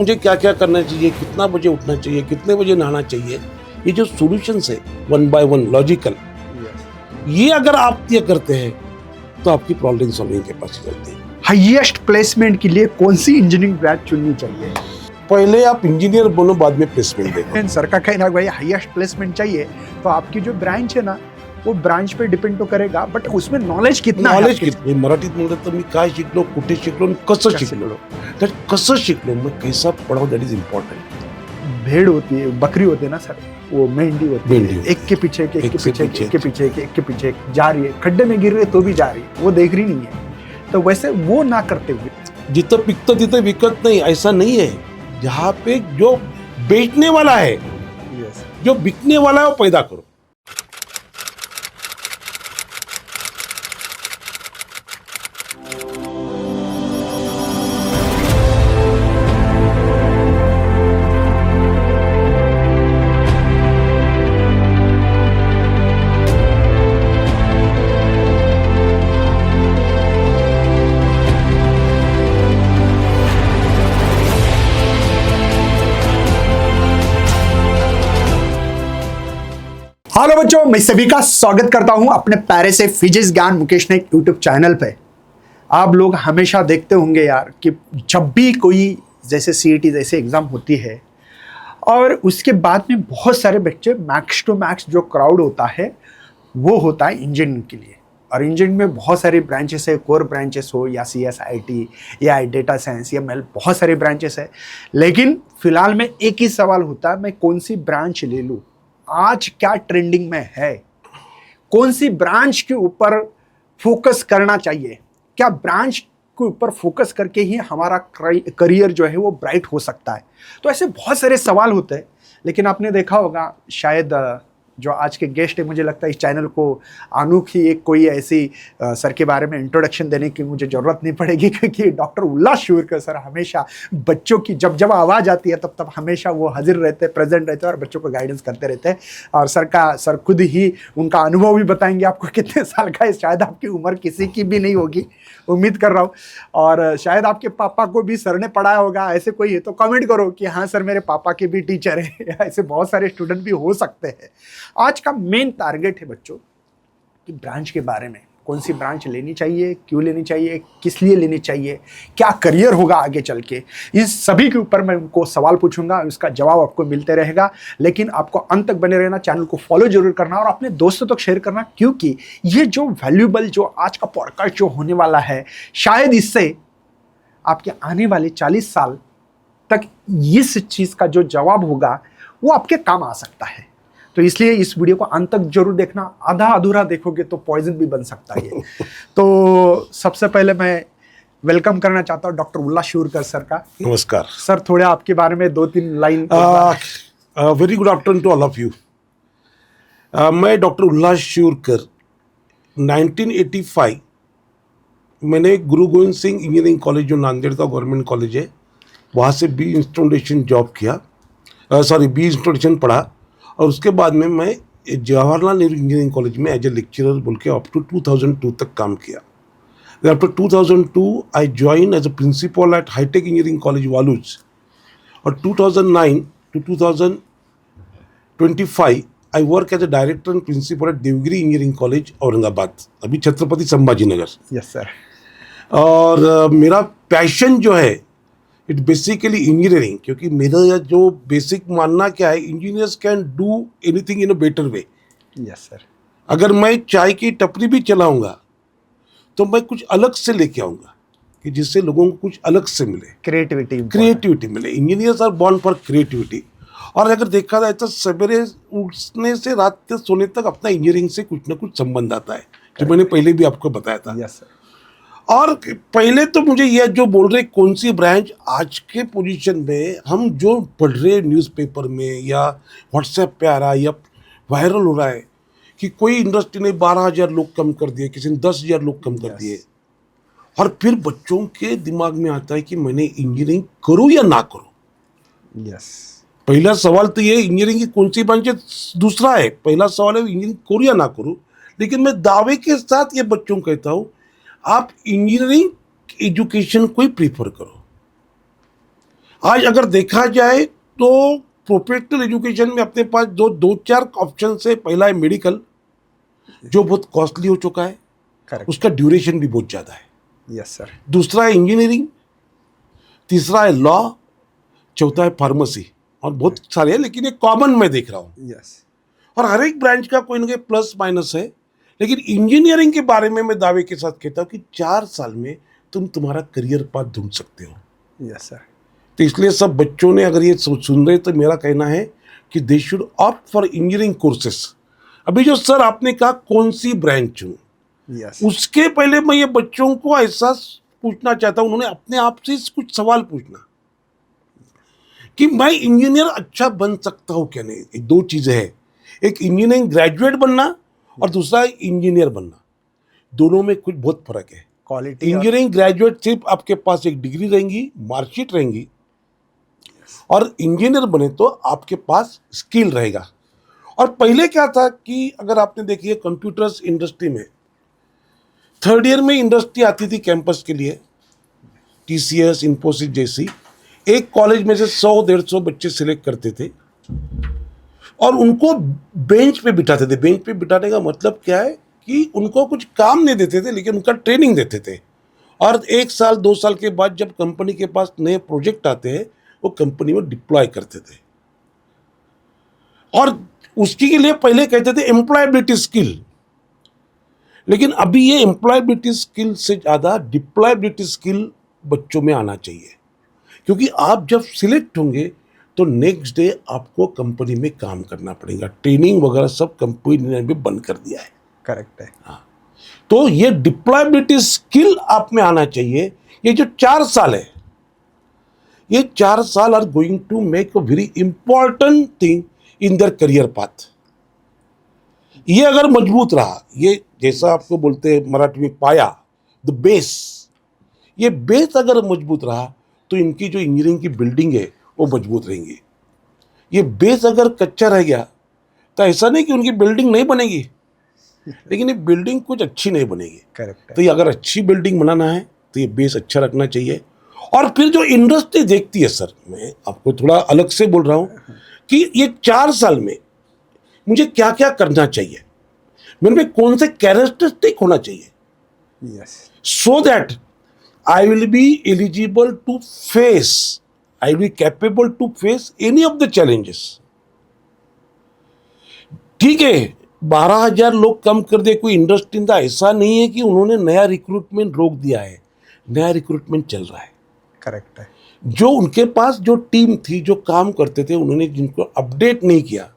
मुझे क्या क्या करना चाहिए, कितना बजे उठना चाहिए, कितने बजे नहाना चाहिए, ये जो सॉल्यूशंस है वन बाय वन लॉजिकल, ये अगर आप ये करते हैं तो आपकी प्रॉब्लम सॉल्विंग कैपेसिटी चलती है। हाईएस्ट प्लेसमेंट के लिए कौन सी इंजीनियरिंग ब्रांच चुननी चाहिए? पहले आप इंजीनियर बनो, बाद में प्लेसमेंट देखो। सर का कहना है भाई हाईएस्ट प्लेसमेंट चाहिए, तो आपकी जो ब्रांच है ना वो ब्रांच पे डिपेंड तो करेगा, बट उसमें नॉलेज कितना है? नॉलेज किती मराठीत म्हणलं तर मी काय शिकलो, कुठे शिकलो आणि कसं शिकलो, तर कसं शिकलो, मग कैसा पढ़ाओ, दैट इज इम्पॉर्टेंट। भेड़ होती है, बकरी होती है ना सर, वो मेंढी होती है, एक के पीछे एक, एक के पीछे एक, एक के पीछे एक, एक के पीछे एक जा रही है, खड्डे में गिर रही है तो भी जा रही है, वो देख रही नहीं है। तो वैसे वो ना करते हुए जिथं पिकतं तिथं विकत नहीं, ऐसा नहीं है। जहाँ पे जो बेचने वाला है, जो बिकने वाला है, वो पैदा करो। हेलो बच्चों, मैं सभी का स्वागत करता हूं अपने प्यारे से फिजिक्स ज्ञान मुकेश नाइक यूट्यूब चैनल पे। आप लोग हमेशा देखते होंगे यार कि जब भी कोई जैसे सीईटी जैसे एग्ज़ाम होती है और उसके बाद में बहुत सारे बच्चे मैक्स टू मैक्स जो क्राउड होता है वो होता है इंजीनियरिंग के लिए। और इंजीनियरिंग में बहुत सारी ब्रांचेस है, कोर ब्रांचेस हो या CSIT या डेटा साइंस या ML, बहुत सारे ब्रांचेस है। लेकिन फिलहाल में एक ही सवाल होता है, मैं कौन सी ब्रांच ले लूँ, आज क्या ट्रेंडिंग में है, कौन सी ब्रांच के ऊपर फोकस करना चाहिए, क्या ब्रांच के ऊपर फोकस करके ही हमारा करियर जो है वो ब्राइट हो सकता है। तो ऐसे बहुत सारे सवाल होते हैं। लेकिन आपने देखा होगा शायद जो आज के गेस्ट है, मुझे लगता है इस चैनल को अनोखी एक कोई ऐसी सर के बारे में इंट्रोडक्शन देने की मुझे ज़रूरत नहीं पड़ेगी, क्योंकि डॉक्टर उल्लास शिवरकर सर हमेशा बच्चों की जब जब आवाज़ आती है तब तब हमेशा वो हाजिर रहते हैं, प्रेजेंट रहते हैं और बच्चों को गाइडेंस करते रहते हैं। और सर खुद ही उनका अनुभव भी बताएंगे आपको कितने साल का है। शायद आपकी उम्र किसी की भी नहीं होगी, उम्मीद कर रहा हूँ। और शायद आपके पापा को भी सर ने पढ़ाया होगा, ऐसे कोई है तो कमेंट करो कि हाँ सर मेरे पापा के भी टीचर है। ऐसे बहुत सारे स्टूडेंट भी हो सकते हैं। आज का मेन टारगेट है बच्चों कि ब्रांच के बारे में, कौन सी ब्रांच लेनी चाहिए, क्यों लेनी चाहिए, किस लिए लेनी चाहिए, क्या करियर होगा आगे चल के, इस सभी के ऊपर मैं उनको सवाल पूछूंगा, उसका जवाब आपको मिलते रहेगा। लेकिन आपको अंत तक बने रहना, चैनल को फॉलो जरूर करना और अपने दोस्तों तक शेयर करना, क्योंकि ये जो वैल्यूएबल जो आज का पॉडकास्ट जो होने वाला है, शायद इससे आपके आने वाले 40 साल तक इस चीज़ का जो जवाब होगा वो आपके काम आ सकता है। तो इसलिए इस वीडियो को अंत तक जरूर देखना, आधा अधूरा देखोगे तो पॉइजन भी बन सकता है ये। तो सबसे पहले मैं वेलकम करना चाहता हूँ डॉक्टर उल्लास शिवरकर सर का। नमस्कार सर, थोड़े आपके बारे में 2-3 line. Very good afternoon to all of you. मैं डॉक्टर उल्लास शिवरकर 1985 मैंने गुरु गोविंद सिंह इंजीनियरिंग कॉलेज जो नांदेड़ का गवर्नमेंट कॉलेज है, वहाँ से बी इंस्टॉलेशन जॉब किया, बी इंस्टॉलेशन पढ़ा। और उसके बाद में मैं जवाहरलाल नेहरू इंजीनियरिंग कॉलेज में एज ए लेक्चरर बोल के अप टू 2002 तक काम किया। After 2002 I join as a principal at Hi Tech Engineering College Waluj. और 2009 to 2025 I work as a director and principal at Devgiri Engineering College Aurangabad, अभी छत्रपति संभाजी नगर। Yes sir. और मेरा पैशन जो है इट बेसिकली इंजीनियरिंग, क्योंकि मेरा जो बेसिक मानना क्या है, engineers can do anything in a better way. Yes sir. अगर मैं चाय की टपरी भी चलाऊंगा तो मैं कुछ अलग से लेके आऊंगा कि जिससे लोगों को कुछ अलग से मिले, क्रिएटिविटी मिले। Engineers are born for creativity. और अगर देखा जाए तो सवेरे उठने से रात तक सोने तक अपना इंजीनियरिंग से कुछ ना कुछ संबंध आता है, जो मैंने पहले भी आपको बताया था। Yes sir. और पहले तो मुझे यह जो बोल रहे कौन सी ब्रांच, आज के पोजीशन में हम जो पढ़ रहे न्यूज़पेपर में या व्हाट्सएप पे आ रहा है या वायरल हो रहा है कि कोई इंडस्ट्री ने 12,000 लोग कम कर दिए, किसी ने 10,000 लोग कम कर दिए। और फिर बच्चों के दिमाग में आता है कि मैंने इंजीनियरिंग करूँ या ना करूँ। यस। पहला सवाल तो ये इंजीनियरिंग की कौन सी ब्रांच है, दूसरा है पहला सवाल है इंजीनियरिंग करूँ या ना करूँ। लेकिन मैं दावे के साथ ये बच्चों को कहता हूँ, आप इंजीनियरिंग एजुकेशन को ही प्रीफर करो। आज अगर देखा जाए तो प्रोफेशनल एजुकेशन में अपने पास दो चार ऑप्शन है। पहला है मेडिकल, जो बहुत कॉस्टली हो चुका है, करेक्ट। उसका ड्यूरेशन भी बहुत ज़्यादा है। Yes sir. दूसरा है इंजीनियरिंग, तीसरा है लॉ, चौथा है फार्मेसी, और बहुत सारे हैं, लेकिन ये कॉमन मैं देख रहा हूँ। यस। और हर एक ब्रांच का कोई ना कोई प्लस माइनस है, लेकिन इंजीनियरिंग के बारे में मैं दावे के साथ कहता हूँ कि 4 साल में तुम तुम्हारा करियर पाथ ढूंढ सकते हो। Yes sir. तो इसलिए सब बच्चों ने अगर ये सुन रहे तो मेरा कहना है कि they should opt for engineering courses. अभी जो सर आपने कहा कौन सी ब्रांच चुनूं, यस। उसके पहले मैं ये बच्चों को ऐसा पूछना चाहता हूँ, उन्होंने अपने आप से कुछ सवाल पूछना कि मैं इंजीनियर अच्छा बन सकता हूँ क्या नहीं। ये दो चीजें हैं, एक इंजीनियरिंग ग्रेजुएट बनना और दूसरा इंजीनियर बनना। दोनों में कुछ बहुत फर्क है। क्वालिटी। इंजीनियरिंग ग्रेजुएट सिर्फ आपके पास एक डिग्री रहेंगी, मार्कशीट रहेंगी, और इंजीनियर बने तो आपके पास स्किल रहेगा। और पहले क्या था कि अगर आपने देखिए कंप्यूटर्स इंडस्ट्री में 3rd ईयर में इंडस्ट्री आती थी कैंपस के लिए, TCS, इन्फोसिस जैसी, एक कॉलेज में से 100-150 बच्चे सिलेक्ट करते थे और उनको बेंच पे बिठाते थे। बेंच पे बिठाने का मतलब क्या है कि उनको कुछ काम नहीं देते थे, लेकिन उनका ट्रेनिंग देते थे। और 1 साल 2 साल के बाद जब कंपनी के पास नए प्रोजेक्ट आते हैं, वो कंपनी में डिप्लॉय करते थे। और उसके के लिए पहले कहते थे एम्प्लॉयबिलिटी स्किल, लेकिन अभी ये एम्प्लॉयबिलिटी स्किल से ज़्यादा डिप्लॉयबिलिटी स्किल बच्चों में आना चाहिए। क्योंकि आप जब सिलेक्ट होंगे तो नेक्स्ट डे आपको कंपनी में काम करना पड़ेगा। ट्रेनिंग वगैरह सब कंपनी ने भी बंद कर दिया है। करेक्ट है। हाँ, तो ये डिप्लॉयबिलिटी स्किल आप में आना चाहिए। ये जो 4 साल है, ये 4 साल are going to make a very important thing in their career path. ये अगर मजबूत रहा, ये जैसा आपको बोलते हैं मराठी में पाया, द बेस, ये बेस अगर मजबूत रहा तो इनकी जो इंजीनियरिंग की बिल्डिंग है वो मजबूत रहेंगी। ये बेस अगर कच्चा रह गया तो ऐसा नहीं कि उनकी बिल्डिंग नहीं बनेगी, लेकिन ये बिल्डिंग कुछ अच्छी नहीं बनेगी। करेक्ट है। तो ये अगर अच्छी बिल्डिंग बनाना है तो ये बेस अच्छा रखना चाहिए। और फिर जो इंडस्ट्री देखती है सर, मैं आपको थोड़ा अलग से बोल रहा हूँ कि ये 4 साल में मुझे क्या क्या करना चाहिए, मेरे में कौन से कैरेक्टरिस्टिक होना चाहिए, yes. so that I will be eligible to face, I will be capable to face any of the challenges। ठीक है, 12,000 लोग कम कर दे कोई इंडस्ट्री का ऐसा नहीं है कि उन्होंने नया रिक्रूटमेंट रोक दिया है। नया रिक्रूटमेंट चल रहा है। करेक्ट है। जो उनके पास जो टीम थी, जो काम करते थे, उन्होंने जिनको अपडेट नहीं किया,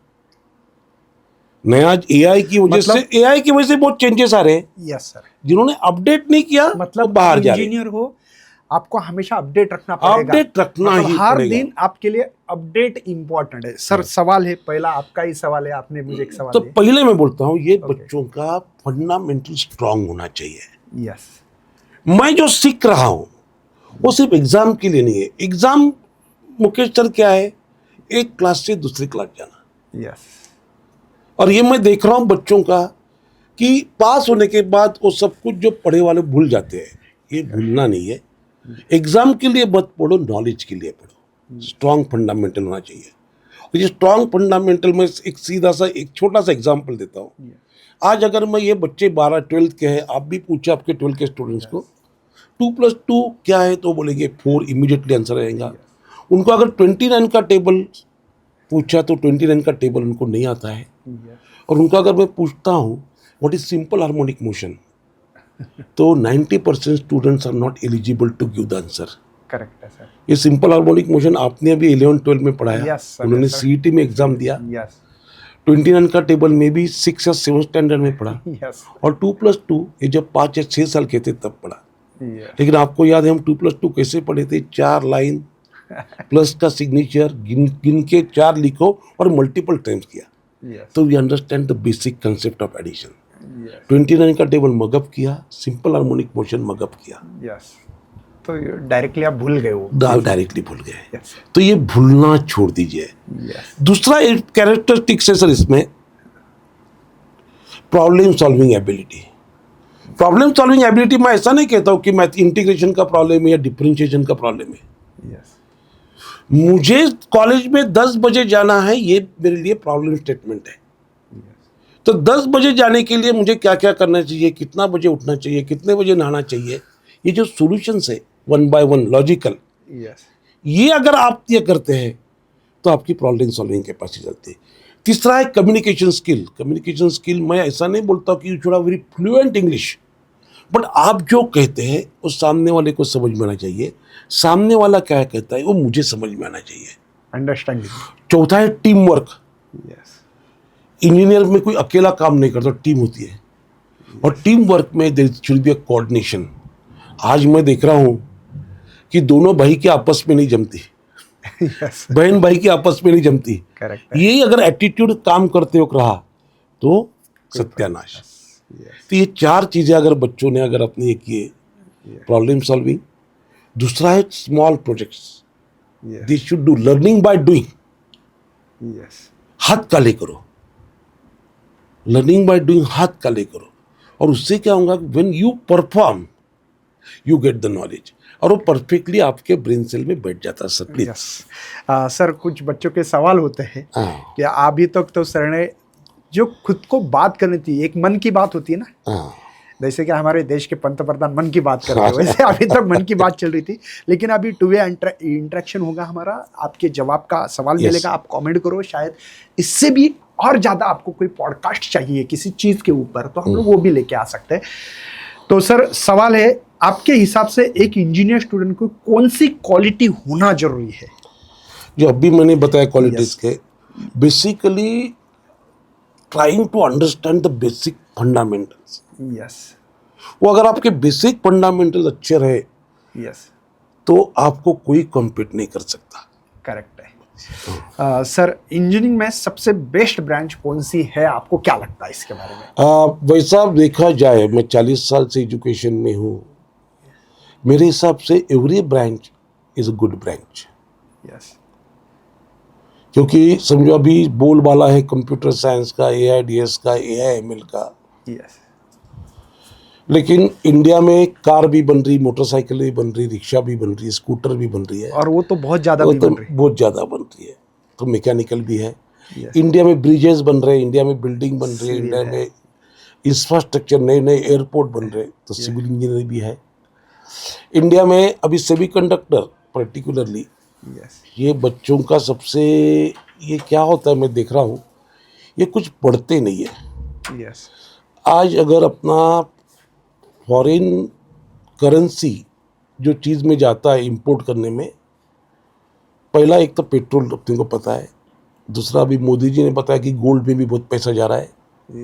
नया AI की वजह से, AI की वजह से बहुत चेंजेस आ रहे हैं। Yes sir. जिन्होंने अपडेट नहीं किया मतलब वो बाहर जा रहे हैं। इंजीनियर हो, आपको हमेशा अपडेट रखना पड़ेगा। अपडेट रखना मतलब ही हर पड़ेगा। दिन आपके लिए अपडेट इंपॉर्टेंट है। सर सवाल है पहला, आपका ही सवाल है, आपने मुझे एक सवाल तो दिया। पहले मैं बोलता हूँ ये Okay. बच्चों का फंडामेंटल स्ट्रांग होना चाहिए। यस। मैं जो सीख रहा हूँ वो सिर्फ एग्जाम के लिए नहीं है। एग्जाम मुकेश सर क्या है, एक क्लास से दूसरी क्लास जाना। यस। और ये मैं देख रहा हूँ बच्चों का कि पास होने के बाद वो सब कुछ जो पढ़े वाले भूल जाते हैं। ये भूलना नहीं है। एग्जाम के लिए मत पढ़ो, नॉलेज के लिए पढ़ो। स्ट्रांग फंडामेंटल होना चाहिए। और ये स्ट्रांग फंडामेंटल में एक सीधा सा एक छोटा सा एग्जाम्पल देता हूँ। आज अगर मैं ये बच्चे 12-12 के हैं, आप भी पूछे आपके 12 के स्टूडेंट्स को 2+2 क्या है तो बोलेंगे 4, इमीडिएटली आंसर आएगा। उनको अगर 29 का टेबल पूछा तो 29 का टेबल उनको नहीं आता है। और उनको अगर मैं पूछता हूँ what is simple harmonic motion, तो 90% students are not eligible to give the answer. Correct है सर। ये सिंपल हार्मोनिक मोशन आपने अभी 11-12 में पढ़ाया। Yes, sir, उन्होंने yes, sir. CET में एग्जाम दिया। यस। 29 का टेबल में भी 6 या 7 स्टैंडर्ड में पढ़ा। यस। और 2+2 ये जब 5 या 6 साल के थे तब पढ़ा। यस। लेकिन आपको याद है हम 2+2 कैसे पढ़े थे? 4 लाइन प्लस का सिग्नेचर गिन के 4 लिखो और मल्टीपल टाइम्स किया। यस। तो we understand the basic concept of addition. Yes. 29 का टेबल मगअप किया, सिंपल हार्मोनिक मोशन मगअप किया, यस। तो डायरेक्टली आप भूल गए वो। डायरेक्टली भूल गए। यस। तो ये भूलना छोड़ दीजिए। यस। दूसरा एक कैरेक्टरिस्टिक्स है सर इसमें, problem solving ability. Problem solving ability मैं ऐसा नहीं कहता हूँ कि मैथ इंटीग्रेशन का प्रॉब्लम है या डिफरेंशिएशन का प्रॉब्लम है। यस। मुझे कॉलेज में 10 बजे जाना है, ये मेरे लिए प्रॉब्लम स्टेटमेंट है। तो 10 बजे जाने के लिए मुझे क्या क्या करना चाहिए, कितना बजे उठना चाहिए, कितने बजे नहाना चाहिए, ये जो सॉल्यूशंस है one by one logical, yes, ये अगर आप ये करते हैं तो आपकी प्रॉब्लम सॉल्विंग कैपेसिटी चलती है। तीसरा है कम्युनिकेशन स्किल। कम्युनिकेशन स्किल, मैं ऐसा नहीं बोलता कि you should have very fluent English, but आप जो कहते हैं वो सामने वाले को समझ में आना चाहिए, सामने वाला क्या कहता है वो मुझे समझ में आना चाहिए। अंडरस्टैंडिंग, चौथा है टीम वर्क। यस, इंजीनियर में कोई अकेला काम नहीं करता, टीम होती है, और टीम वर्क में there should be a coordination. आज मैं देख रहा हूँ कि दोनों भाई के आपस में नहीं जमती, यस, बहन भाई की आपस में नहीं जमती। करेक्ट है, यही अगर एटीट्यूड काम करते हुए रहा तो सत्यानाश। यस, तो ये 4 चीजें अगर बच्चों ने अगर अपने ये किए, प्रॉब्लम सॉल्विंग। दूसरा है small projects, they should do learning by doing. Yes, हाथ काले करो, लर्निंग बाय डूइंग, हाथ काले करो, और उससे क्या होगा, when you perform you get the knowledge, और वो परफेक्टली आपके ब्रेन सेल में बैठ जाता है। Sir yes. सर, कुछ बच्चों के सवाल होते हैं कि अभी तक तो सर ने जो खुद को बात करनी थी, एक मन की बात होती है ना, जैसे कि हमारे देश के पंतप्रधान मन की बात कर रहे हैं, वैसे अभी तक मन की बात चल रही थी, लेकिन अभी टू वे इंटरेक्शन होगा हमारा, आपके जवाब का सवाल मिलेगा, आप कमेंट करो, शायद इससे भी और ज़्यादा आपको कोई पॉडकास्ट चाहिए किसी चीज़ के ऊपर, तो हम लोग वो भी लेके आ सकते हैं। तो सर, सवाल है, आपके हिसाब से एक इंजीनियर स्टूडेंट को कौन सी क्वालिटी होना जरूरी है? जो अभी मैंने बताया क्वालिटीज के, basically trying to understand the basic fundamentals. Yes, वो अगर आपके बेसिक फंडामेंटल अच्छे रहे यस, तो आपको कोई कॉम्पीट नहीं कर सकता। करेक्ट है। सर, इंजीनियरिंग में सबसे बेस्ट ब्रांच कौन सी है, आपको क्या लगता है इसके बारे में? वैसा देखा जाए, मैं 40 साल से एजुकेशन में हूँ, मेरे हिसाब से every branch is a good branch. Yes, क्योंकि समझो अभी बोलबाला है कंप्यूटर साइंस का, AIDS का, AIML का, यस, लेकिन इंडिया में कार भी बन रही, मोटरसाइकिल भी बन रही, रिक्शा भी बन रही, स्कूटर भी बन रही है, और वो तो बहुत ज़्यादा वो भी तो बन रही है। बहुत ज़्यादा बन रही है। तो मैकेनिकल भी है, Yes. इंडिया में ब्रिजेस बन रहे हैं, इंडिया में बिल्डिंग बन रही है, Civil इंडिया है। में इंफ्रास्ट्रक्चर, नए नए एयरपोर्ट बन रहे हैं, तो सिविल इंजीनियरिंग भी है। इंडिया में अभी सेमीकंडक्टर पर्टिकुलरली, यस, ये बच्चों का सबसे, ये क्या होता है मैं देख रहा हूँ, ये कुछ पढ़ते नहीं है। यस, आज अगर अपना फॉरेन करेंसी जो चीज़ में जाता है इंपोर्ट करने में, पहला एक तो पेट्रोल अपने को पता है, दूसरा अभी मोदी जी ने बताया कि गोल्ड में भी बहुत पैसा जा रहा है,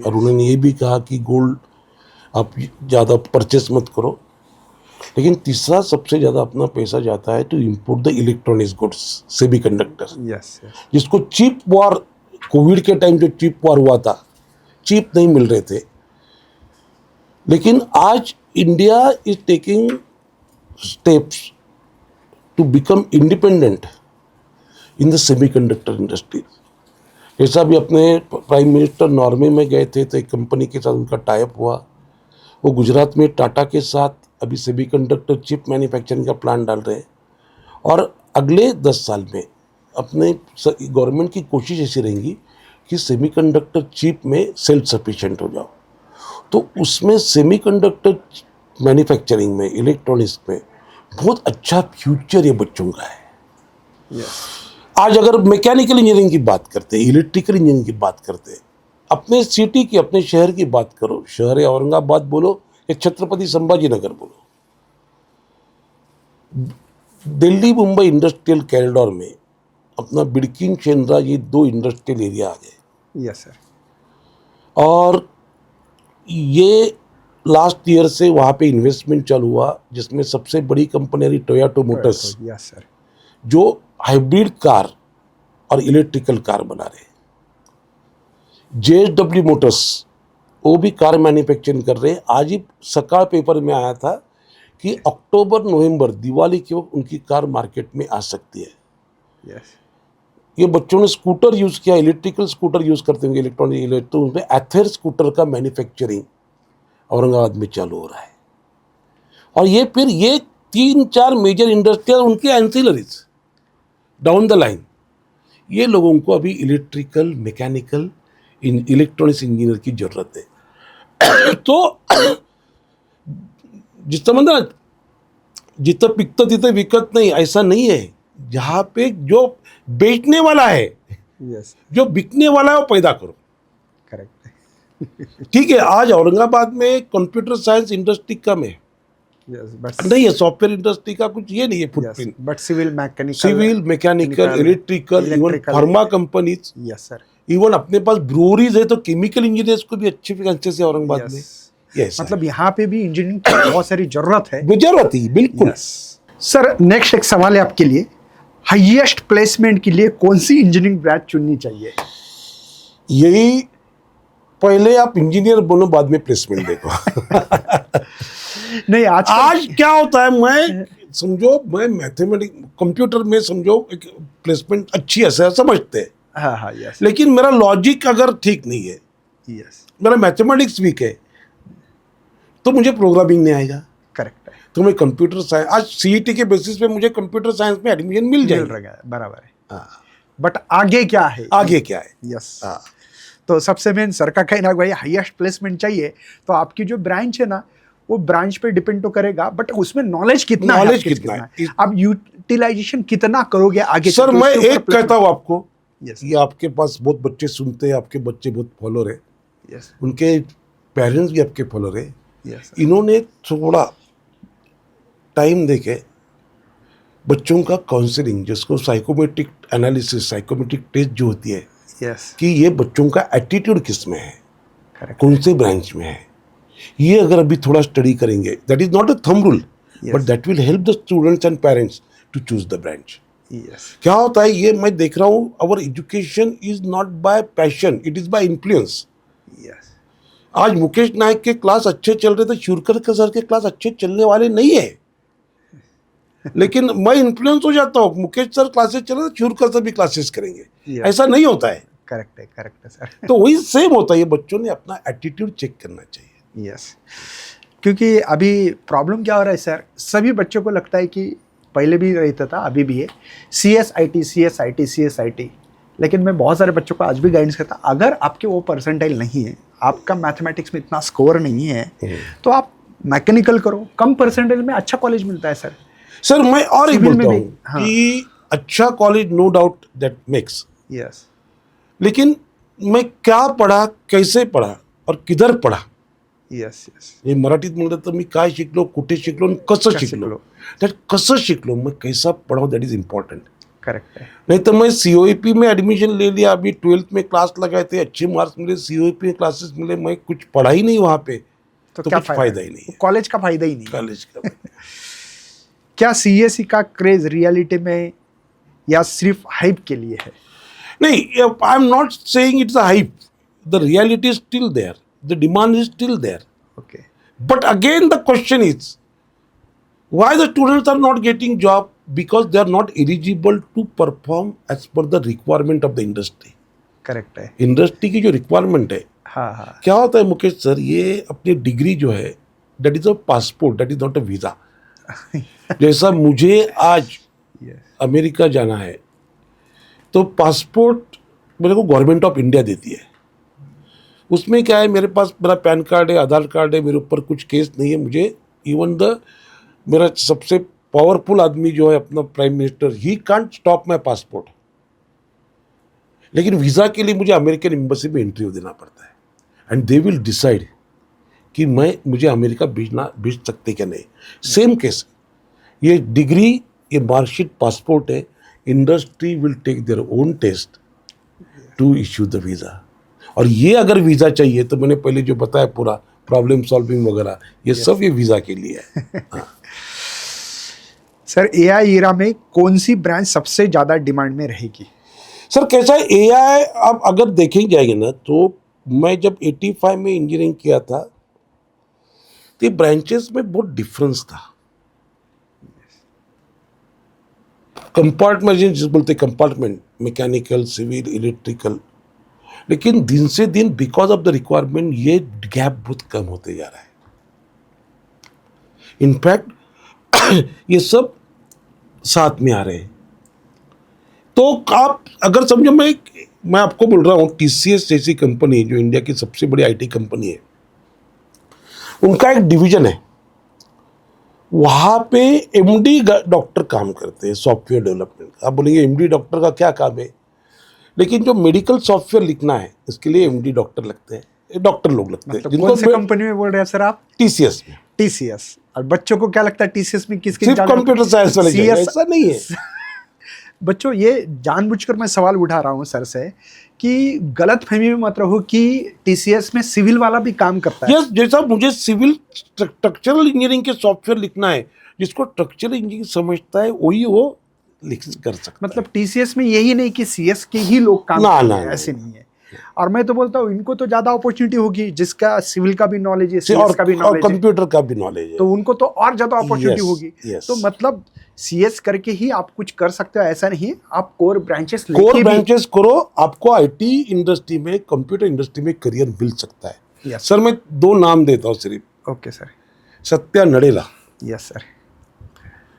और उन्होंने ये भी कहा कि गोल्ड आप ज़्यादा परचेस मत करो, लेकिन तीसरा सबसे ज़्यादा अपना पैसा जाता है to import the electronics goods, semiconductor, yes, yes, जिसको चीप वॉर, कोविड के टाइम जो चीप वॉर हुआ था, चीप नहीं मिल रहे थे, लेकिन आज India is taking steps to become independent in the semiconductor industry. जैसा भी अपने प्राइम मिनिस्टर नॉर्वे में गए थे, तो एक कंपनी के साथ उनका टाइप हुआ, वो गुजरात में टाटा के साथ अभी सेमीकंडक्टर चिप मैन्युफैक्चरिंग का प्लान डाल रहे हैं, और अगले 10 साल में अपने गवर्नमेंट की कोशिश ऐसी रहेगी कि सेमीकंडक्टर चिप में सेल्फ सफिशिएंट हो जाओ। तो उसमें सेमीकंडक्टर मैन्युफैक्चरिंग में, इलेक्ट्रॉनिक्स में बहुत अच्छा फ्यूचर ये बच्चों का है। यस, आज अगर मैकेनिकल इंजीनियरिंग की बात करते हैं, इलेक्ट्रिकल इंजीनियरिंग की बात करते हैं, अपने सिटी की, अपने शहर की बात करो, शहर औरंगाबाद बोलो या छत्रपति संभाजी नगर बोलो, दिल्ली मुंबई इंडस्ट्रियल कॉरिडोर में अपना बिडकिन शेंद्रा, ये 2 इंडस्ट्रियल एरिया आ गए, यस सर, और ये लास्ट ईयर से वहाँ पे इन्वेस्टमेंट चालू हुआ, जिसमें सबसे बड़ी कंपनी रही टोयोटा मोटर्स, यस सर, जो हाइब्रिड कार और इलेक्ट्रिकल कार बना रहे हैं। JSW मोटर्स, वो भी कार मैन्युफैक्चरिंग कर रहे हैं। आज ही सकाळ पेपर में आया था कि अक्टूबर नवंबर दिवाली के वक्त उनकी कार मार्केट में आ सकती है। यस, ये बच्चों ने स्कूटर यूज़ किया, इलेक्ट्रिकल स्कूटर यूज़ करते होंगे, इलेक्ट्रॉनिक, तो उसमें एथर स्कूटर का मैन्युफैक्चरिंग औरंगाबाद में चालू हो रहा है। और ये फिर ये 3-4 मेजर इंडस्ट्रियल, उनके एंसिलरीज, डाउन द लाइन ये लोगों को अभी इलेक्ट्रिकल, मैकेनिकल, इलेक्ट्रॉनिक्स इंजीनियर की जरूरत है. तो जितना मतलब जितना पिकतं तिथं विकत नहीं, ऐसा नहीं है. जहाँ पे जो बेचने वाला है, यस, जो बिकने वाला है वो पैदा करो. करेक्ट है. ठीक है, आज औरंगाबाद में कंप्यूटर साइंस इंडस्ट्री कम है, यस, बट नहीं है. सॉफ्टवेयर इंडस्ट्री का कुछ ये नहीं है yes, footprint. But civil mechanical, civil, mechanical, electrical, even pharma companies, yes sir, even अपने पास ब्रूवरीज है, तो केमिकल इंजीनियर्स को भी अच्छे वैकेंसी है औरंगाबाद में. यस, मतलब यहाँ पे भी इंजीनियरिंग की बहुत सारी जरूरत है. जरूरत है बिल्कुल. सर, नेक्स्ट एक सवाल है आपके लिए. हाईएस्ट प्लेसमेंट के लिए कौन सी इंजीनियरिंग ब्रांच चुननी चाहिए? यही, पहले आप इंजीनियर बनो, बाद में प्लेसमेंट देखो. नहीं, आज क्या होता है, मैं समझो, मैं मैथमेटिक्स कंप्यूटर में समझो एक प्लेसमेंट अच्छी है सर, समझते हैं. हाँ हाँ, यस, लेकिन मेरा लॉजिक अगर ठीक नहीं है, यस, मेरा मैथमेटिक्स वीक है, तो मुझे प्रोग्रामिंग नहीं आएगा. करेक्ट है, तो मैं कंप्यूटर साइंस, आज सीईटी के बेसिस पे मुझे कंप्यूटर साइंस में एडमिशन मिल मिल जाएगा. रहा है, बराबर है. हाँ. बट आगे क्या है? आगे क्या है? यस. हाँ. तो सबसे मेन सर का कहना है भाई हाईएस्ट प्लेसमेंट चाहिए, तो आपकी जो ब्रांच है ना, वो ब्रांच पे डिपेंड तो करेगा, बट उसमें नॉलेज कितना है, नॉलेज आपके कितना है? आप यूटिलाइजेशन कितना करोगे आगे सर, चल के, मैं उसके ऊपर एक कहता हूँ आपको, यस, ये आपके पास बहुत बच्चे सुनते हैं, आपके बच्चे बहुत फॉलोअर है, यस, उनके पेरेंट्स भी आपके फॉलोअर है. यस, इन्होंने थोड़ा टाइम देके बच्चों का काउंसलिंग, जिसको साइकोमेट्रिक एनालिसिस, साइकोमेट्रिक टेस्ट जो होती है, यस, कि ये बच्चों का एटीट्यूड किस में है, करेक्ट, कौन से ब्रांच में है, ये अगर अभी थोड़ा स्टडी करेंगे, that is not a thumb rule, but that will help the students and parents to choose the branch. Yes, क्या होता है, ये मैं देख रहा हूँ, our education is not by passion, it is by influence. Yes, आज मुकेश नायक के क्लास अच्छे चल रहे थे, शुरकर के सर के क्लास अच्छे चलने वाले नहीं है, लेकिन मैं इन्फ्लुएंस हो जाता हूँ. मुकेश सर क्लासेस चल रहे थे, शुरकर सर भी क्लासेस करेंगे. Yes. ऐसा नहीं होता है. करेक्ट है सर. तो वही सेम होता है, ये बच्चों ने अपना एटीट्यूड चेक करना चाहिए. यस, क्योंकि अभी प्रॉब्लम क्या हो रहा है सर, सभी बच्चों को लगता है कि पहले भी रहता था, अभी भी है, CSIT, लेकिन मैं बहुत सारे बच्चों को आज भी गाइडेंस करता, अगर आपके वो परसेंटाइल नहीं है, आपका मैथमेटिक्स में इतना स्कोर नहीं है, तो आप मैकेनिकल करो, कम परसेंटाइल में अच्छा कॉलेज मिलता है सर. सर, मैं और एक सिविल में बोलता भी, हूँ हाँ. कि अच्छा college no doubt that makes, yes, लेकिन मैं क्या पढ़ा, कैसे पढ़ा और किधर पढ़ा, यस, यस, हे मराठीत म्हणलं तर मी काय शिकलो, कुठे शिकलो आणि कसं शिकलो. दॅट कसं शिकलो, मैं कैसा पढ़ा, दैट इज इम्पॉर्टेंट. करेक्ट है. नहीं तो मैं COEP में एडमिशन ले लिया, अभी 12th में क्लास लगाए थे, अच्छे मार्क्स मिले, COEP में क्लासेस मिले, मैं कुछ पढ़ा ही नहीं वहाँ पे, तो क्या कुछ फायदा ही नहीं है कॉलेज का फायदा ही नहीं है. कॉलेज का. क्या CSE का क्रेज रियलिटी में या सिर्फ हाइप के लिए है? नहीं, I am not saying it's a hype. The reality is still there, the demand is still there. Okay, But again, the question is, why the students are not getting job? Because they are not eligible to perform as per the requirement of the industry. Correct है. Industry की जो requirement है, हाँ हाँ, क्या होता है Mukesh sir, ये अपनी डिग्री जो है, that is a passport, that is not a visa. जैसा मुझे आज यस, अमेरिका जाना है, तो पासपोर्ट मेरे को गवर्नमेंट ऑफ इंडिया देती है. उसमें क्या है, मेरे पास मेरा पैन कार्ड है, आधार कार्ड है, मेरे ऊपर कुछ केस नहीं है. मुझे इवन मेरा सबसे पावरफुल आदमी जो है अपना prime minister, he can't stop my passport. लेकिन वीज़ा के लिए मुझे अमेरिकन एम्बेसी में इंटरव्यू देना पड़ता है, एंड दे विल डिसाइड कि मुझे अमेरिका भेज सकते क्या नहीं. सेम केस, ये डिग्री, ये मार्कशीट, पासपोर्ट है, industry will take their own test to issue the visa. और ये अगर वीज़ा चाहिए, तो मैंने पहले जो बताया पूरा प्रॉब्लम सॉल्विंग वगैरह, ये सब ये वीज़ा के लिए है. हाँ. सर, AI ईरा में कौन सी ब्रांच सबसे ज़्यादा डिमांड में रहेगी? सर, कैसा है AI, आप अगर देखें जाएंगे ना, तो मैं जब 85 में इंजीनियरिंग किया था, तो ब्रांचेस में बहुत डिफरेंस था. कंपार्टमेंट जिस बोलते कंपार्टमेंट, मैकेनिकल, सिविल, इलेक्ट्रिकल, लेकिन दिन से दिन बिकॉज ऑफ द रिक्वायरमेंट ये गैप बहुत कम होते जा रहा है. इनफैक्ट ये सब साथ में आ रहे हैं. तो आप अगर समझो, मैं आपको बोल रहा हूँ, टीसीएस जैसी कंपनी जो इंडिया की सबसे बड़ी आईटी कंपनी है, उनका एक डिवीजन है, वहाँ पे एमडी डॉक्टर काम करते हैं सॉफ्टवेयर डेवलपमेंट। आप बोलेंगे एमडी डॉक्टर का क्या काम है, लेकिन जो मेडिकल सॉफ्टवेयर लिखना है इसके लिए एमडी डॉक्टर लगते हैं, डॉक्टर लोग लगते हैं। मतलब कौन से कंपनी में बोल रहे हैं सर आप? टीसीएस में। टीसीएस। और बच्चों को क्या लगता है टीसीएस में किसके सिर्फ कंप्यूटर साइंस वाले जाएंगे, ऐसा नहीं है। बच्चों, ये जानबूझकर मैं सवाल उठा रहा हूँ सर से कि गलत फहमी में मत रहो कि टीसीएस में सिविल वाला भी काम करता है। यस, जैसा मुझे सिविल स्ट्रक्चरल इंजीनियरिंग के सॉफ्टवेयर लिखना है, जिसको स्ट्रक्चरल इंजीनियरिंग समझता है वही वो लिख कर सकता मतलब टीसीएस में यही नहीं कि सीएस के ही लोग काम ना, करते ना, हैं, ना, ऐसे नहीं है। और मैं तो बोलता हूँ इनको तो ज्यादा अपॉर्चुनिटी होगी, जिसका सिविल का भी नॉलेज है, सीएस का भी और नॉलेज है, कंप्यूटर का भी नॉलेज है, तो उनको तो और ज्यादा अपॉर्चुनिटी Yes, होगी। yes. तो मतलब सीएस करके ही आप कुछ कर सकते हो ऐसा नहीं, आप कोर ब्रांचेस कोर लेके भी। ब्रांचेस करो, आपको आईटी इंडस्ट्री में, कंप्यूटर इंडस्ट्री में करियर मिल सकता है। Yes. सर मैं 2 नाम देता हूँ सिर्फ। Okay sir. Satya Nadella, yes sir.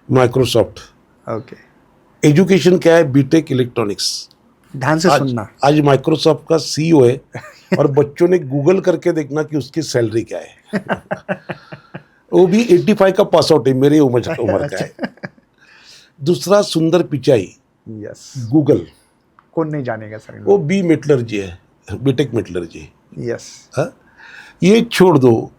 Microsoft. Okay, education क्या है? B Tech electronics. ध्यान से सुनना। आज माइक्रोसॉफ्ट का सीईओ है, और बच्चों ने गूगल करके देखना कि उसकी सैलरी क्या है। वो भी 85 का पास आउट है, मेरी उम्र का है। दूसरा सुंदर पिचाई, यस। गूगल। कौन नहीं जानेगा सर? वो बी मेटलर्जी है, बीटेक मेटलर्जी। यस। हाँ? ये छोड़ दो,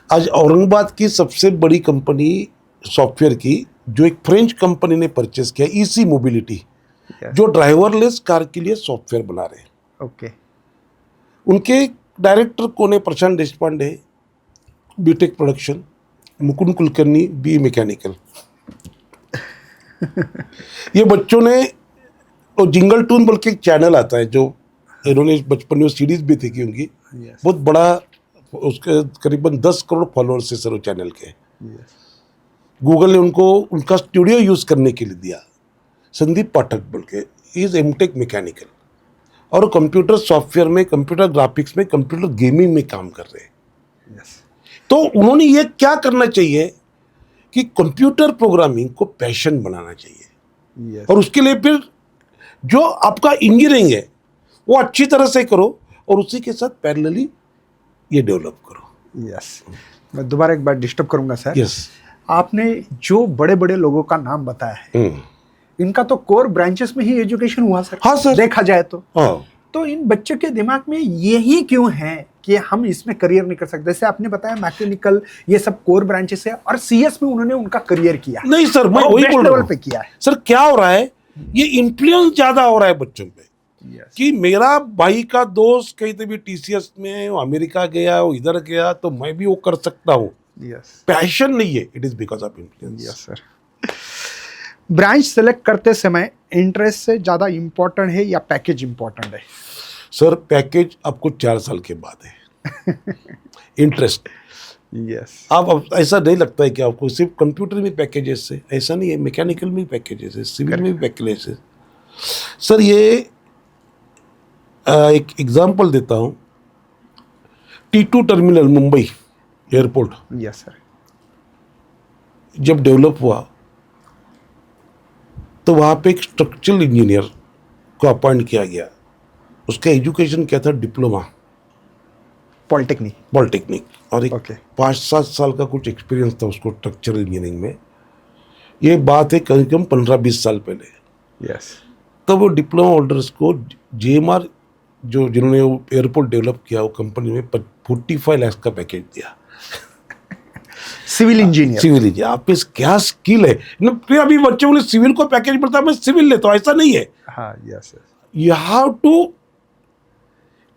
आज औरंगाबाद की सबसे बड़ी कंपनी सॉफ्टवेयर की, जो एक फ्रेंच कंपनी ने परचेस किया, ईसी मोबिलिटी, जो ड्राइवरलेस कार के लिए सॉफ्टवेयर बना रहे हैं। ओके। उनके डायरेक्टर कौन है? Prashant Deshpande, BTech production. Mukund Kulkarni, B mechanical. ये बच्चों ने, और जिंगल टून बोल के एक चैनल आता है, जो इन्होंने बचपन में सीरीज भी थी कि उनकी, Yes. बहुत बड़ा, उसके करीबन 10 करोड़ फॉलोअर्स है सर वो चैनल के। Yes. गूगल ने उनको उनका स्टूडियो यूज करने के लिए दिया, संदीप पाठक बोल के, इज एमटेक मैकेनिकल, और कंप्यूटर सॉफ्टवेयर में, कंप्यूटर ग्राफिक्स में, कंप्यूटर गेमिंग में काम कर रहे हैं। Yes. तो उन्होंने ये क्या करना चाहिए कि कंप्यूटर प्रोग्रामिंग को पैशन बनाना चाहिए। Yes. और उसके लिए फिर जो आपका इंजीनियरिंग है वो अच्छी तरह से करो, और उसी के साथ पैरेलली ये डेवलप करो। यस। मैं दोबारा एक बार डिस्टर्ब करूंगा सर। यस। आपने जो बड़े बड़े लोगों का नाम बताया है, इनका तो कोर ब्रांचेस में ही एजुकेशन हुआ सर। हाँ सर। देखा जाए हाँ। तो इन बच्चों के दिमाग में यही क्यों है कि हम इसमें करियर नहीं कर सकते? जैसे आपने बताया मैकेनिकल, ये सब कोर ब्रांचेस है, और सीएस में उन्होंने उनका करियर किया। नहीं सर, मैं और वही बेस्ट बोल रहा लेवल हूँ पे किया है। सर। क्या हो रहा है, ये इन्फ्लुएंस ज्यादा हो रहा है बच्चों पे, कि मेरा भाई का दोस्त कहीं तो भी टीसीएस में, वो अमेरिका गया, वो इधर गया, तो मैं भी वो कर सकता हूँ। यस। पैशन नहीं है, it is because of influence. Yes sir. Branch select करते समय इंटरेस्ट से ज्यादा इंपॉर्टेंट है या पैकेज इंपॉर्टेंट है? सर पैकेज आपको 4 साल के बाद है। Interest, yes. आप अब ऐसा नहीं लगता है कि आपको सिर्फ कंप्यूटर में पैकेजेस है, ऐसा नहीं है, मैकेनिकल में भी पैकेजेस है, सिविल में भी पैकेजेस है। सर ये एक एग्जांपल देता हूँ, T2 terminal Mumbai airport yes sir. जब डेवलप हुआ, तो वहाँ पे एक स्ट्रक्चरल इंजीनियर को अपॉइंट किया गया। उसका एजुकेशन क्या था? डिप्लोमा पॉलिटेक्निक, और एक Okay. 5-7 साल का कुछ एक्सपीरियंस था उसको स्ट्रक्चरल इंजीनियरिंग में। ये बात है कम से कम 15-20 साल पहले। यस। तो वो डिप्लोमा होल्डर्स को जेएमआर, जिन्होंने वो एयरपोर्ट डेवलप किया, वो कंपनी में 45 लाख का पैकेज दिया। Civil engineer. आप पे क्या स्किल है ना। फिर अभी बच्चे बोले सिविल को पैकेज मिलता है, मैं सिविल लेता हूँ, ऐसा नहीं है। हाँ, yes. You have to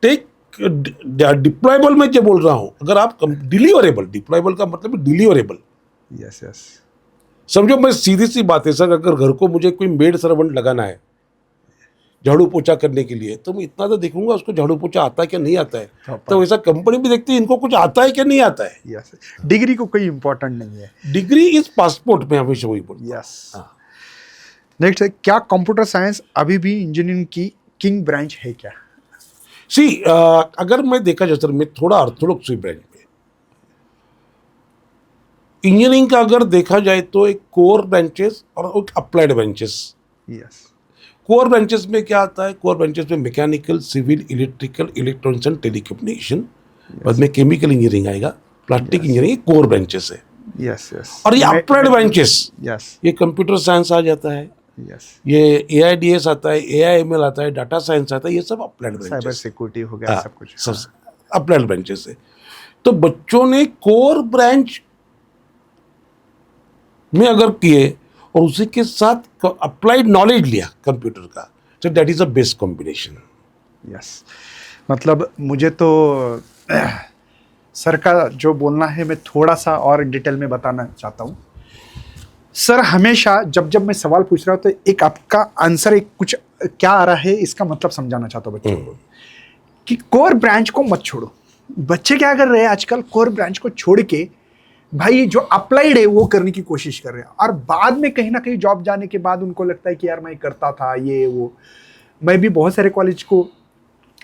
take deployable. मैं जो बोल रहा हूँ, अगर आप डिलीवरेबल, डिप्लॉयबल का मतलब डिलीवरेबल। Yes yes. समझो, मैं सीधी सी बात है सर, अगर घर को मुझे कोई मेड सर्वेंट लगाना है झाड़ू पोछा करने के लिए, तो मैं इतना तो देखूंगा उसको झाड़ू पोछा आता है क्या नहीं आता है। तो वैसा कंपनी भी देखती है इनको कुछ आता है क्या नहीं आता है। यस। डिग्री को कोई इंपॉर्टेंट नहीं है, डिग्री इज पासपोर्ट में, हमेशा वही बोलता हूं। यस। नेक्स्ट है, क्या कंप्यूटर साइंस अभी भी इंजीनियरिंग की किंग ब्रांच है क्या? सी अगर मैं देखा जाए सर, मैं थोड़ा ऑर्थोडॉक्स ब्रांच में, इंजीनियरिंग का अगर देखा जाए तो एक कोर ब्रांचेस और एक applied branches. Yes. Core branches में क्या आता है? कोर ब्रांचेस में mechanical, civil, electrical, electronics and telecommunication, बाद में केमिकल इंजीनियरिंग आएगा, प्लास्टिक इंजीनियरिंग, कोर ब्रांचेस है। Yes yes. और ये अप्लाइड ब्रांचेस, यस ये कंप्यूटर साइंस आ जाता है, यस। ये AIDS आता है, AIML आता है, डाटा साइंस आता है, ये सब अप्लाइड साइबर ब्रांचेस, सिक्योरिटी हो गया, सब कुछ। सब अप्लाइड ब्रांचेस है। तो बच्चों ने कोर ब्रांच में अगर किए और उसी के साथ अप्लाइड नॉलेज लिया कंप्यूटर का, तो that is a best combination. Yes. मतलब मुझे तो सर का जो बोलना है मैं थोड़ा सा और डिटेल में बताना चाहता हूँ। सर हमेशा जब मैं सवाल पूछ रहा हूँ तो एक आपका आंसर एक कुछ क्या आ रहा है इसका मतलब समझाना चाहता हूँ बच्चों को कि कोर ब्रांच को मत छोड़ो। बच्चे क्या कर रहे हैं आजकल, कोर ब्रांच को छोड़ के भाई जो अप्लाइड है वो करने की कोशिश कर रहे हैं, और बाद में कहीं ना कहीं जॉब जाने के बाद उनको लगता है कि यार मैं करता था ये वो। मैं भी बहुत सारे कॉलेज को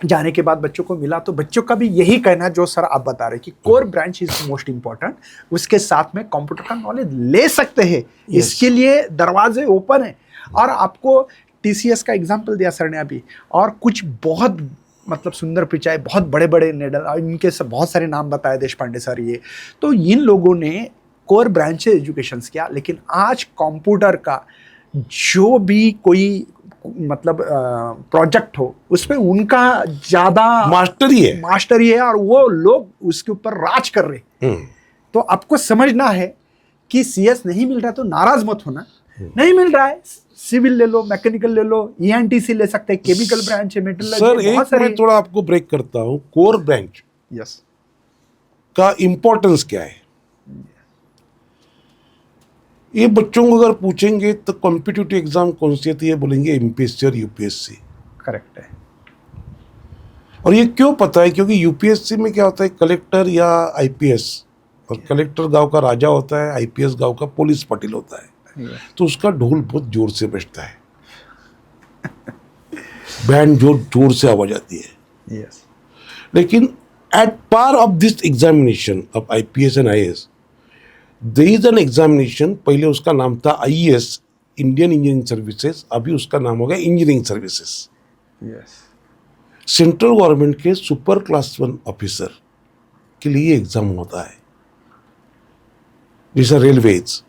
जाने के बाद बच्चों को मिला, तो बच्चों का भी यही कहना जो सर आप बता रहे कि core branch is most important, उसके साथ में कंप्यूटर का नॉलेज ले सकते हैं, इसके लिए दरवाजे ओपन है। और आपको TCS का एग्जाम्पल दिया सर ने अभी, और कुछ बहुत मतलब सुंदर पिचाई, बहुत बड़े बड़े नेडल, इनके सब बहुत सारे नाम बताए देश पांडे सर ये। तो इन लोगों ने कोर ब्रांच से एजुकेशन किया, लेकिन आज कंप्यूटर का जो भी कोई मतलब प्रोजेक्ट हो उस पर उनका ज्यादा मास्टरी है और वो लोग उसके ऊपर राज कर रहे। तो आपको समझना है कि CS नहीं मिल रहा तो नाराज मत होना, नहीं मिल रहा है सिविल ले लो, मैकेनिकल ले लो, ENTC ले सकते हैं, केमिकल ब्रांच है, मेटलर्जी, सर एक मैं थोड़ा आपको ब्रेक करता हूँ। कोर ब्रांच यस का इंपॉर्टेंस क्या है? ये बच्चों को अगर पूछेंगे तो कॉम्पिटिटिव एग्जाम कौन सी आती है, बोलेंगे MPSC और UPSC। करेक्ट है। और ये क्यों पता है? क्योंकि UPSC में क्या होता है, कलेक्टर या IPS, और कलेक्टर गांव का राजा होता है, IPS गांव का पुलिस पाटिल होता है, तो उसका ढोल बहुत जोर से बजता है, बैंड जोर से आवाज आती है। यस। लेकिन at par of this examination of IPS and IAS, there is an examination. पहले उसका नाम था IES, इंडियन इंजीनियरिंग सर्विसेज, अभी उसका नाम हो गया engineering services. Yes. Central government के सुपर क्लास 1 ऑफिसर के लिए एग्जाम होता है, जैसा रेलवेज।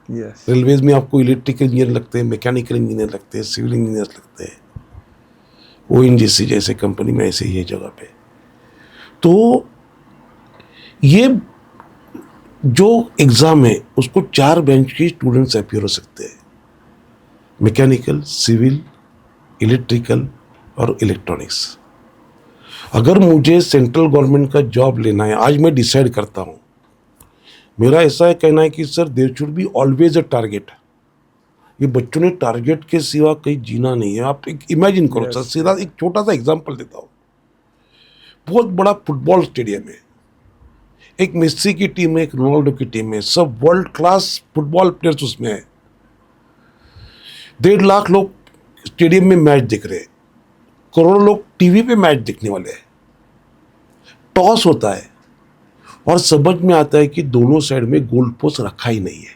यस। रेलवेज में आपको इलेक्ट्रिकल इंजीनियर लगते हैं, मैकेनिकल इंजीनियर लगते हैं, सिविल इंजीनियर लगते हैं, ONGC जैसे कंपनी में ऐसे ही है जगह पे। तो ये जो एग्जाम है उसको 4 ब्रांच के स्टूडेंट्स अपियर हो सकते हैं, मैकेनिकल, सिविल, इलेक्ट्रिकल और इलेक्ट्रॉनिक्स। अगर मुझे सेंट्रल गवर्नमेंट का जॉब लेना है, आज मैं डिसाइड करता हूँ, मेरा ऐसा कहना है कि sir there should be always a target. ये बच्चों ने टारगेट के सिवा कहीं जीना नहीं है। आप एक इमेजिन करो सर, सीधा एक छोटा सा एग्जांपल देता हूँ। बहुत बड़ा फुटबॉल स्टेडियम है, एक मेसी की टीम है, एक रोनाल्डो की टीम है, सब वर्ल्ड क्लास फुटबॉल प्लेयर्स उसमें है। 1.5 लाख लोग स्टेडियम में मैच देख रहे हैं, करोड़ों लोग टीवी पे मैच देखने वाले हैं। टॉस होता है और समझ में आता है कि दोनों साइड में गोल पोस्ट रखा ही नहीं है,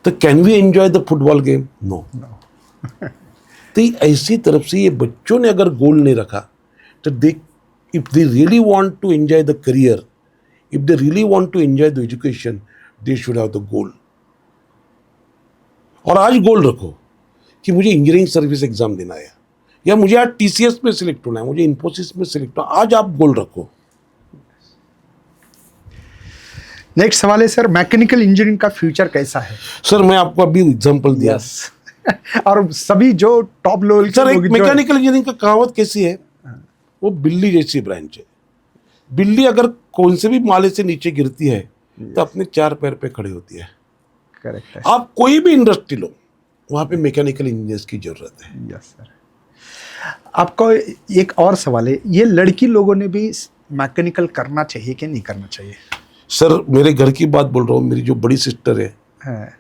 तो can we enjoy the football game? No. तो ऐसी तरफ से ये बच्चों ने अगर गोल नहीं रखा तो दे, if they really want to enjoy the career, if they really want to enjoy the education, they should have the goal. और आज गोल रखो कि मुझे इंजीनियरिंग सर्विस एग्जाम देना है, या मुझे आज TCS में सिलेक्ट होना है, मुझे इन्फोसिस में सिलेक्ट होना। आज आप गोल रखो। नेक्स्ट सवाल है सर, मैकेनिकल इंजीनियरिंग का फ्यूचर कैसा है? सर मैं आपको अभी एग्जांपल दिया। yes. और सभी जो टॉप लेवल सर, एक मैकेनिकल इंजीनियरिंग का कहावत कैसी है, वो बिल्ली जैसी ब्रांच है। बिल्ली अगर कौन से भी माले से नीचे गिरती है तो अपने 4 पैर पे खड़ी होती है। करेक्ट है। आप कोई भी इंडस्ट्री लो, वहां पे मैकेनिकल इंजीनियर्स की जरूरत है। Yes sir. आपको एक और सवाल है, ये लड़की लोगों ने भी मैकेनिकल करना चाहिए कि नहीं करना चाहिए? सर मेरे घर की बात बोल रहा हूँ, मेरी जो बड़ी सिस्टर है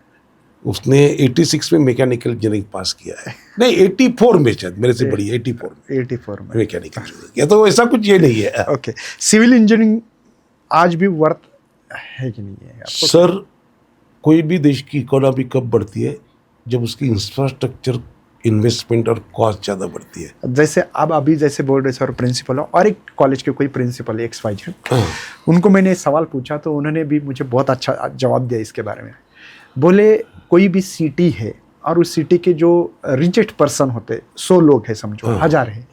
उसने 86 में मैकेनिकल इंजीनियरिंग पास किया है। नहीं 84 में, शायद मेरे से बड़ी 84 में मैकेनिकल किया। तो ऐसा कुछ ये नहीं है। ओके। सिविल इंजीनियरिंग आज भी वर्थ है कि नहीं है आपको? सर कोई भी देश की इकोनॉमी कब बढ़ती है, जब उसकी इंफ्रास्ट्रक्चर इन्वेस्टमेंट और कॉस्ट ज़्यादा बढ़ती है। जैसे आप अभी जैसे बोल रहे सर प्रिंसिपल हो, और एक कॉलेज के कोई प्रिंसिपल XYZ, हाँ। उनको मैंने सवाल पूछा तो उन्होंने भी मुझे बहुत अच्छा जवाब दिया इसके बारे में। बोले कोई भी सिटी है और उस सिटी के जो रिचेस्ट पर्सन होते 100 लोग हैं समझो, हाँ। 1000 है,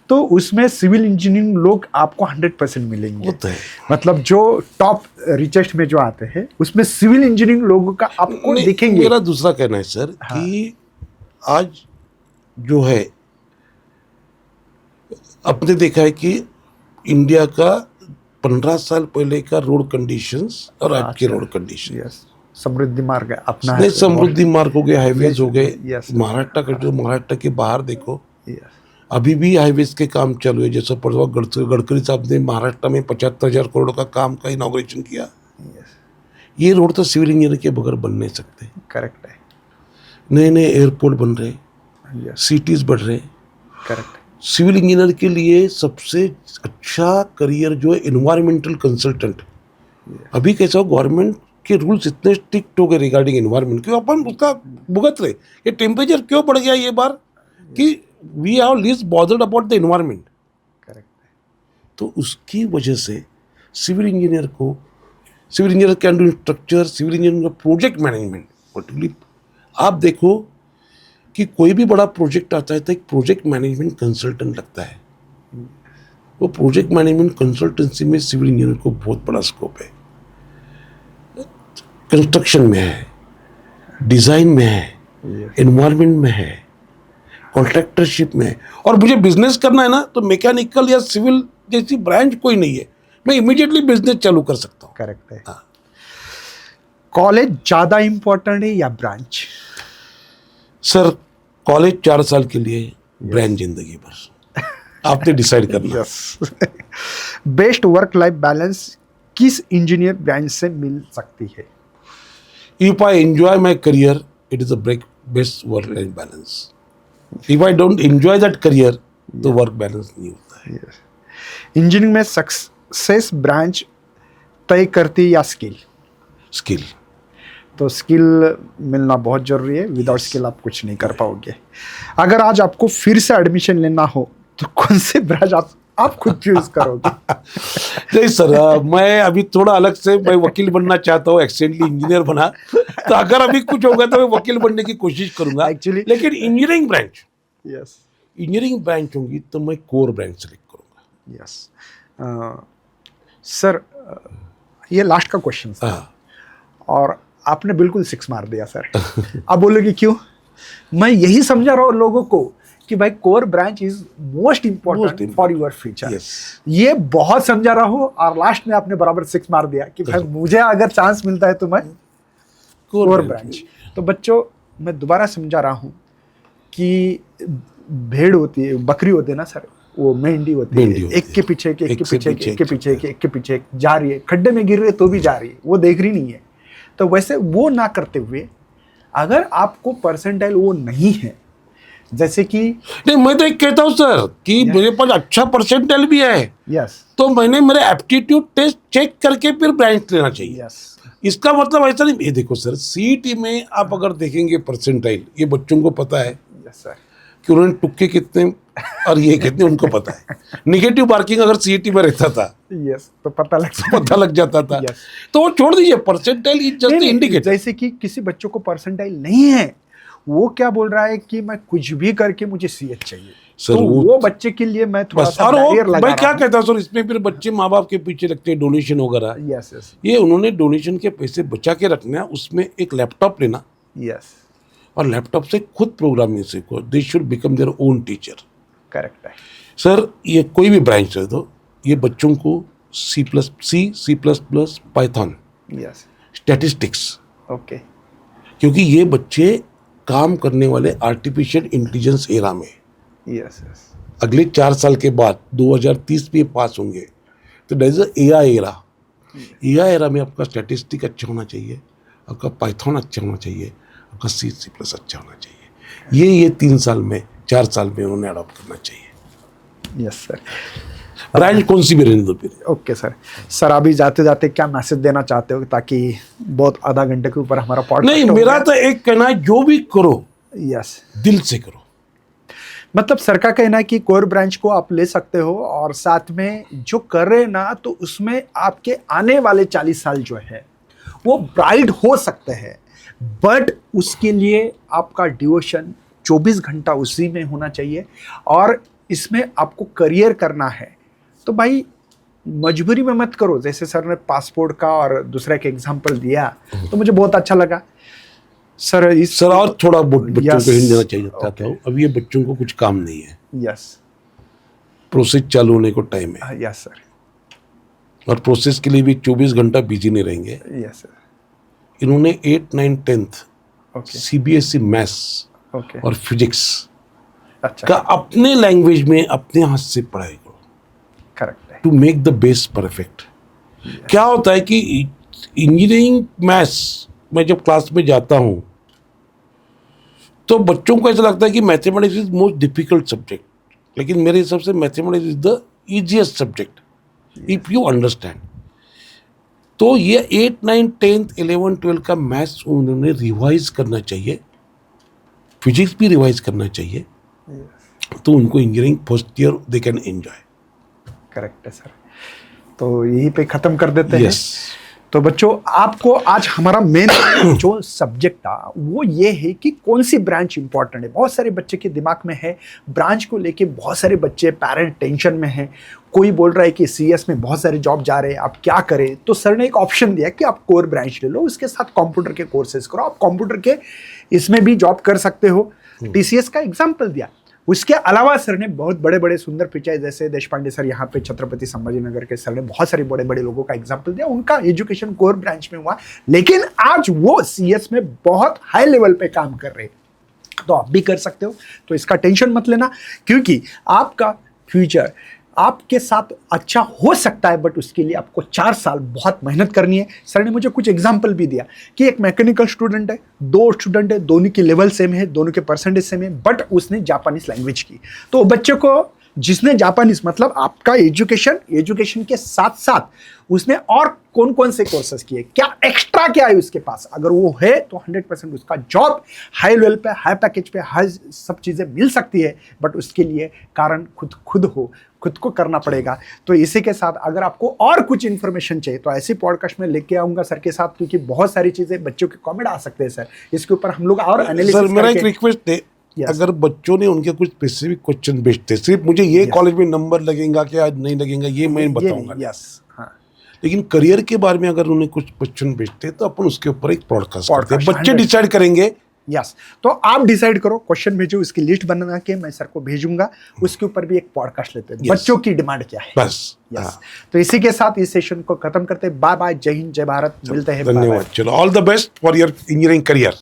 तो उसमें सिविल इंजीनियरिंग लोग आपको 100% मिलेंगे। वो तो है। मतलब जो टॉप रिचेस्ट में जो आते हैं उसमें सिविल इंजीनियरिंग लोगों का आपको नहीं, दिखेंगे। मेरा दूसरा कहना है सर कि आज जो है आपने देखा है कि इंडिया का 15 साल पहले का रोड कंडीशंस और आज के रोड कंडीशन, यस, समृद्धि मार्ग है अपना नहीं, समृद्धि मार्ग हो गए, हाईवेज हो गए। Yes. महाराष्ट्र का जो महाराष्ट्र के बाहर देखो, Yes. अभी भी हाईवेज के काम चालू है। जैसे परसों गडकरी साहब ने महाराष्ट्र में 75,000 करोड़ का काम का इनॉग्रेशन किया। Yes. ये रोड तो सिविल इंजीनियर के बगैर बन नहीं सकते। करेक्ट है। नए नए एयरपोर्ट बन रहे, यस, सिटीज बढ़ रहे। करेक्ट। सिविल इंजीनियर के लिए सबसे अच्छा करियर जो है एनवायरमेंटल कंसल्टेंट। अभी कैसा हो, गवर्नमेंट के रूल्स इतने स्ट्रिक्ट हो गए रिगार्डिंग एनवायरमेंट, क्यों अपन उसका भुगत रहे। ये टेम्परेचर क्यों बढ़ गया ये बार कि we have least bothered about the environment. Correct. तो उसकी वजह से civil engineer can do structure, civil engineer का प्रोजेक्ट मैनेजमेंट। पर्टिकुलरली आप देखो कि कोई भी बड़ा प्रोजेक्ट आता है तो एक प्रोजेक्ट मैनेजमेंट कंसल्टेंट लगता है। वो प्रोजेक्ट मैनेजमेंट कंसल्टेंसी में सिविल इंजीनियर को बहुत बड़ा स्कोप है। कंस्ट्रक्शन में है, डिजाइन में है, एनवायरमेंट में है, कॉन्ट्रैक्टरशिप में है। और मुझे बिजनेस करना है ना, तो मैकेनिकल या सिविल जैसी ब्रांच कोई नहीं है, मैं इमीडिएटली बिजनेस चालू कर सकता हूँ। करेक्ट है। हाँ। कॉलेज ज्यादा इंपॉर्टेंट है या ब्रांच? सर कॉलेज 4 साल के लिए, ब्रांच जिंदगी भर। आपने डिसाइड करना। Yes. Best work life balance किस इंजीनियर ब्रांच से मिल सकती है? If I enjoy my career, it is the best work-life balance. If I don't enjoy that career, तो work balance नहीं होता है। इंजीनियरिंग में सक्सेस ब्रांच तय करती या स्किल? स्किल। तो स्किल मिलना बहुत जरूरी है, विदाउट स्किल आप कुछ नहीं कर पाओगे। अगर आज आपको फिर से एडमिशन लेना हो तो कौन से ब्रांच आप खुद चूज करोगे? नहीं सर, मैं अभी थोड़ा अलग से, मैं वकील बनना चाहता हूँ, एक्सीडेंटली इंजीनियर बना। तो अगर अभी कुछ होगा तो मैं वकील बनने की कोशिश करूंगा। Actually- लेकिन engineering branch, yes, engineering branch होगी तो मैं कोर ब्रांच सेलेक्ट करूंगा। यस। सर ये लास्ट का क्वेश्चन था हाँ। और आपने बिल्कुल 6 मार दिया सर। आप बोलोगे क्यों? मैं यही समझा रहा हूँ लोगों को कि भाई core branch is most important for your future. Yes. ये बहुत समझा रहा हूँ और लास्ट में आपने बराबर 6 मार दिया कि भाई मुझे अगर चांस मिलता है तो मैं कोर ब्रांच। तो बच्चों मैं दोबारा समझा रहा हूँ कि भेड़ होती है, बकरी होती है ना सर, वो मेंढी होती है, एक के पीछे एक के पीछे एक के पीछे एक के पीछे एक जा रही है, खड्डे में गिर रही है तो भी जा रही है, वो देख रही नहीं है। तो वैसे वो ना करते हुए अगर आपको परसेंटाइल वो नहीं है, जैसे कि नहीं, मैं तो एक कहता हूँ सर कि मेरे पास अच्छा परसेंटाइल भी है, यस, तो मैंने मेरे एप्टीट्यूड टेस्ट चेक करके फिर ब्रांच लेना चाहिए। यस, इसका मतलब ऐसा नहीं। ये देखो सर, सीईटी में आप अगर देखेंगे परसेंटाइल, ये बच्चों को पता है यस सर, कि उन्होंने तुक्के कितने और ये कितने उनको पता है। निगेटिव मार्किंग अगर सीईटी में रहता था यस, तो पता लग जाता था। Yes. तो वो छोड़ दीजिए, परसेंटाइल इज जस्ट इंडिकेटर। जैसे कि किसी बच्चों को परसेंटाइल नहीं है, वो क्या बोल रहा है कि मैं कुछ भी करके मुझे सीएच चाहिए, सर, तो वो बच्चे के लिए मैं थोड़ा बस। सा और बैरियर वो लगा मैं क्या रहा हूं। कहता हूँ सर, इसमें फिर बच्चे माँ बाप के पीछे लगते हैं डोनेशन वगैरह। यस, यस, ये उन्होंने डोनेशन के पैसे बचा के रखना, उसमें एक लैपटॉप लेना यस, और लैपटॉप से खुद प्रोग्रामिंग सीखो। They should become their own teacher. Correct है सर, ये कोई भी ब्रांच है तो ये बच्चों को C plus plus, Python, yes, statistics, okay, क्योंकि ये बच्चे काम करने वाले आर्टिफिशियल इंटेलिजेंस एरा में यस, यस, अगले 4 साल के बाद 2030 में पास होंगे। तो that is AI era. AI era में आपका स्टैटिस्टिक अच्छा होना चाहिए, आपका पाइथन अच्छा होना चाहिए, आपका सी प्लस अच्छा होना चाहिए। ये 3 साल में 4 साल में उन्होंने अडॉप्ट करना चाहिए। Yes sir. ब्रांच कौन सी भी रहने दो फिर। Okay sir. सर अभी जाते जाते क्या मैसेज देना चाहते हो, ताकि बहुत आधा घंटे के ऊपर हमारा पॉडकास्ट नहीं, मेरा तो एक कहना है, जो भी करो यस, दिल से करो। मतलब सर का कहना है कि कोर ब्रांच को आप ले सकते हो और साथ में जो कर रहे हैं ना, तो उसमें आपके आने वाले 40 साल जो है वो ब्राइट हो सकते हैं, बट उसके लिए आपका डिवोशन 24 घंटा उसी में होना चाहिए और इसमें आपको करियर करना है। तो भाई मजबूरी में मत करो। जैसे सर ने पासपोर्ट का और दूसरा एक एग्जांपल दिया तो मुझे बहुत अच्छा लगा। सर और थोड़ा बच्चों Yes. को हिंट देना चाहिए चाहता हूँ। अब ये बच्चों को कुछ काम नहीं है, यस प्रोसेस चालू होने को टाइम है यस सर, और प्रोसेस के लिए भी 24 घंटा बिजी नहीं रहेंगे। यस सर, इन्होंने 8, 9, 10th okay CBSE maths okay, और फिजिक्स अच्छा का अपने लैंग्वेज में अपने हाथ से पढ़ाई करो करेक्ट है, to make the base perfect. क्या होता है कि इंजीनियरिंग मैथ्स मैं जब क्लास में जाता हूँ तो बच्चों को ऐसा लगता है कि mathematics is most difficult subject, लेकिन मेरे हिसाब से mathematics is the easiest subject if you understand. तो ये 8, 9, 10th 11, 12 का मैथ्स उन्होंने रिवाइज करना चाहिए, फिजिक्स भी रिवाइज करना चाहिए, तो उनको engineering first year they can enjoy. Correct है सर। तो यहीं पे खत्म कर देते हैं। यस तो बच्चों, आपको आज हमारा मेन जो सब्जेक्ट था वो ये है कि कौन सी ब्रांच इंपॉर्टेंट है। बहुत सारे बच्चे के दिमाग में है ब्रांच को लेके, बहुत सारे बच्चे पेरेंट टेंशन में हैं। कोई बोल रहा है कि CS में बहुत सारे जॉब जा रहे हैं, आप क्या करें। तो सर ने एक ऑप्शन दिया कि आप कोर ब्रांच ले लो, उसके साथ कंप्यूटर के कोर्सेज करो, आप कंप्यूटर के इसमें भी जॉब कर सकते हो। TCS का एग्जाम्पल दिया। उसके अलावा सर ने बहुत बड़े बड़े सुंदर पिचाई, जैसे देशपांडे सर यहाँ पे छत्रपति संभाजीनगर के सर ने बहुत सारे बड़े बड़े लोगों का एग्जाम्पल दिया। उनका एजुकेशन कोर ब्रांच में हुआ, लेकिन आज वो CS में बहुत हाई लेवल पे काम कर रहे हैं। तो आप भी कर सकते हो, तो इसका टेंशन मत लेना, क्योंकि आपका फ्यूचर आपके साथ अच्छा हो सकता है, बट उसके लिए आपको 4 साल बहुत मेहनत करनी है। सर ने मुझे कुछ एग्जाम्पल भी दिया कि एक मैकेनिकल स्टूडेंट है, 2 स्टूडेंट है, दोनों की लेवल सेम है, दोनों के परसेंटेज सेम है, बट उसने जापानीज लैंग्वेज की। तो बच्चे को जिसने जापानीज, मतलब आपका एजुकेशन के साथ साथ उसने और कौन कौन से कोर्सेज किए, क्या एक्स्ट्रा क्या है उसके पास, अगर वो है तो 100% उसका जॉब हाई लेवल पे, हाई पैकेज पे, हर सब चीज़ें मिल सकती है। बट उसके लिए कारण खुद को करना पड़ेगा। तो इसी के साथ अगर आपको और कुछ इन्फॉर्मेशन चाहिए तो ऐसी पॉडकास्ट में लेके आऊंगा सर के साथ, क्योंकि बहुत सारी चीज़ें बच्चों के कमेंट आ सकते हैं सर, इसके ऊपर हम लोग और एनालिसिस सर मेरा एक करके। रिक्वेस्ट है, Yes. अगर बच्चों ने उनके कुछ स्पेसिफिक क्वेश्चन भेजते, सिर्फ मुझे ये Yes. कॉलेज में नंबर लगेगा क्या नहीं लगेगा ये मैं बताऊंगा, यस हाँ, लेकिन करियर के बारे में अगर उन्हें कुछ क्वेश्चन भेजते तो अपन उसके ऊपर एक पॉडकास्ट करते हैं, Podcast, बच्चे 100 डिसाइड करेंगे। यस। तो आप डिसाइड करो, क्वेश्चन भेजो, उसकी लिस्ट बना के मैं सर को भेजूंगा, उसके ऊपर भी एक पॉडकास्ट लेते हैं। Yes. बच्चों की डिमांड क्या है, बस यस। हाँ। तो इसी के साथ इस सेशन को खत्म करते हैं। बाय बाय, जय हिंद, जय भारत, मिलते हैं, bye bye। धन्यवाद। चलो, all the best for your engineering career.